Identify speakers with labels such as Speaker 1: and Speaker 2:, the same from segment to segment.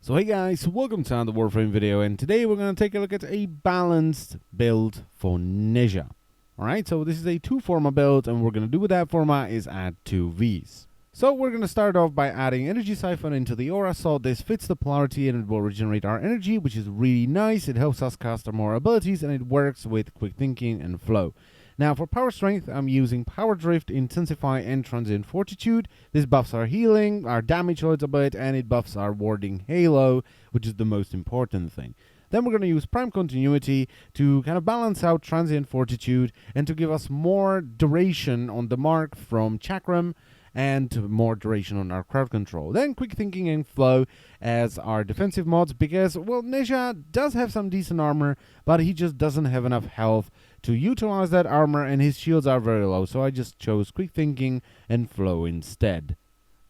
Speaker 1: So hey guys, welcome to another Warframe video, and today we're going to take a look at a balanced build for Nezha. Alright, so this is a 2 Forma build, and what we're going to do with that Forma is add 2 Vs. So we're going to start off by adding Energy Siphon into the aura, so this fits the polarity and it will regenerate our energy, which is really nice. It helps us cast more abilities, and it works with Quick Thinking and Flow. Now for power strength, I'm using Power Drift, Intensify, and Transient Fortitude. This buffs our healing, our damage a little bit, and it buffs our warding halo, which is the most important thing. Then we're going to use Prime Continuity to kind of balance out Transient Fortitude and to give us more duration on the mark from Chakram and more duration on our crowd control. Then Quick Thinking and Flow as our defensive mods because, well, Nezha does have some decent armor, but he just doesn't have enough health to utilize that armor, and his shields are very low, so I just chose Quick Thinking and Flow instead.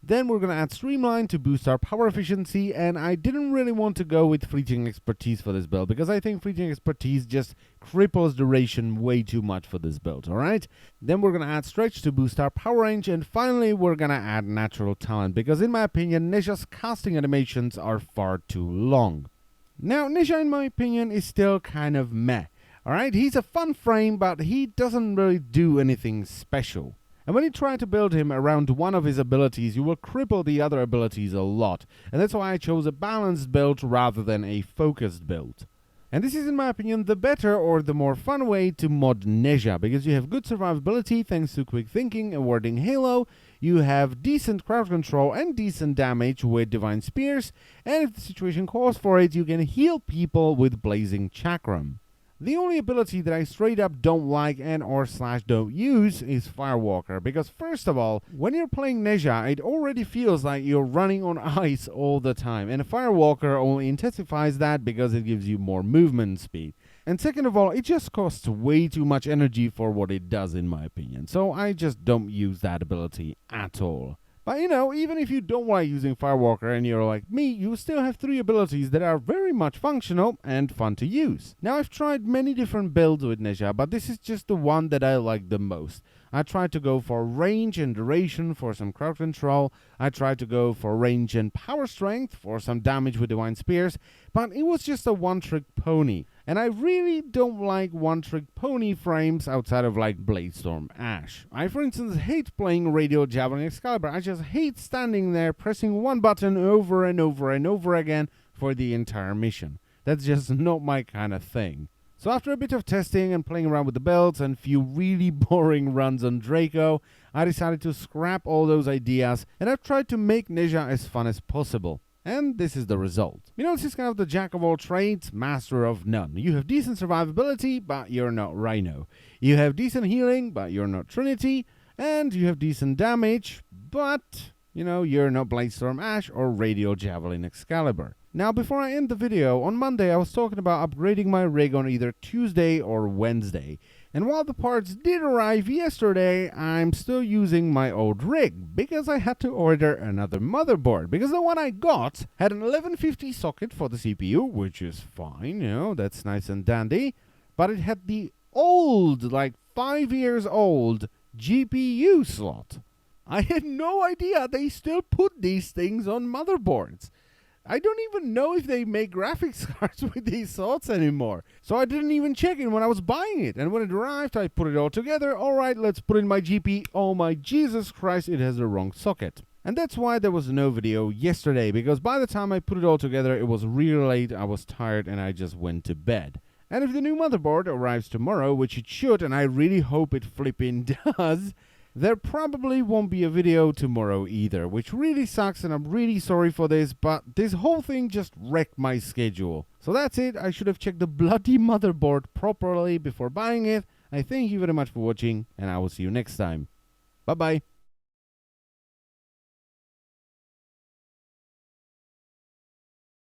Speaker 1: Then we're going to add Streamline to boost our power efficiency, and I didn't really want to go with Fleeting Expertise for this build, because I think Fleeting Expertise just cripples duration way too much for this build, alright? Then we're going to add Stretch to boost our power range, and finally we're going to add Natural Talent, because in my opinion, Nezha's casting animations are far too long. Now, Nezha, in my opinion, is still kind of meh. Alright, he's a fun frame, but he doesn't really do anything special. And when you try to build him around one of his abilities, you will cripple the other abilities a lot. And that's why I chose a balanced build rather than a focused build. And this is, in my opinion, the better or the more fun way to mod Nezha, because you have good survivability thanks to Quick Thinking and Warding Halo, you have decent crowd control and decent damage with Divine Spears, and if the situation calls for it, you can heal people with Blazing Chakram. The only ability that I straight up don't like and or / don't use is Firewalker, because first of all, when you're playing Nezha, it already feels like you're running on ice all the time, and Firewalker only intensifies that because it gives you more movement speed. And second of all, it just costs way too much energy for what it does, in my opinion, so I just don't use that ability at all. But, you know, even if you don't like using Firewalker and you're like me, you still have 3 abilities that are very much functional and fun to use. Now, I've tried many different builds with Nezha, but this is just the one that I like the most. I tried to go for range and duration for some crowd control. I tried to go for range and power strength for some damage with Divine Spears, but it was just a one-trick pony. And I really don't like one-trick pony frames outside of like Bladestorm Ash. I, for instance, hate playing Radial Javelin Excalibur. I just hate standing there pressing one button over and over and over again for the entire mission. That's just not my kind of thing. So after a bit of testing and playing around with the builds and few really boring runs on Draco, I decided to scrap all those ideas, and I've tried to make Nezha as fun as possible. And this is the result. You know, this is kind of the jack of all trades, master of none. You have decent survivability, but you're not Rhino. You have decent healing, but you're not Trinity. And you have decent damage, but, you know, you're not Bladestorm Ash or Radial Javelin Excalibur. Now, before I end the video, on Monday I was talking about upgrading my rig on either Tuesday or Wednesday. And while the parts did arrive yesterday, I'm still using my old rig, because I had to order another motherboard, because the one I got had an 1150 socket for the CPU, which is fine, you know, that's nice and dandy, but it had the old, like 5 years old, GPU slot. I had no idea they still put these things on motherboards. I don't even know if they make graphics cards with these slots anymore. So I didn't even check it when I was buying it. And when it arrived, I put it all together. Alright, let's put in my GP. Oh my Jesus Christ, it has the wrong socket. And that's why there was no video yesterday, because by the time I put it all together, it was really late, I was tired, and I just went to bed. And if the new motherboard arrives tomorrow, which it should, and I really hope it flipping does, there probably won't be a video tomorrow either, which really sucks, and I'm really sorry for this, but this whole thing just wrecked my schedule. So that's it. I should have checked the bloody motherboard properly before buying it. I thank you very much for watching, and I will see you next time. Bye bye.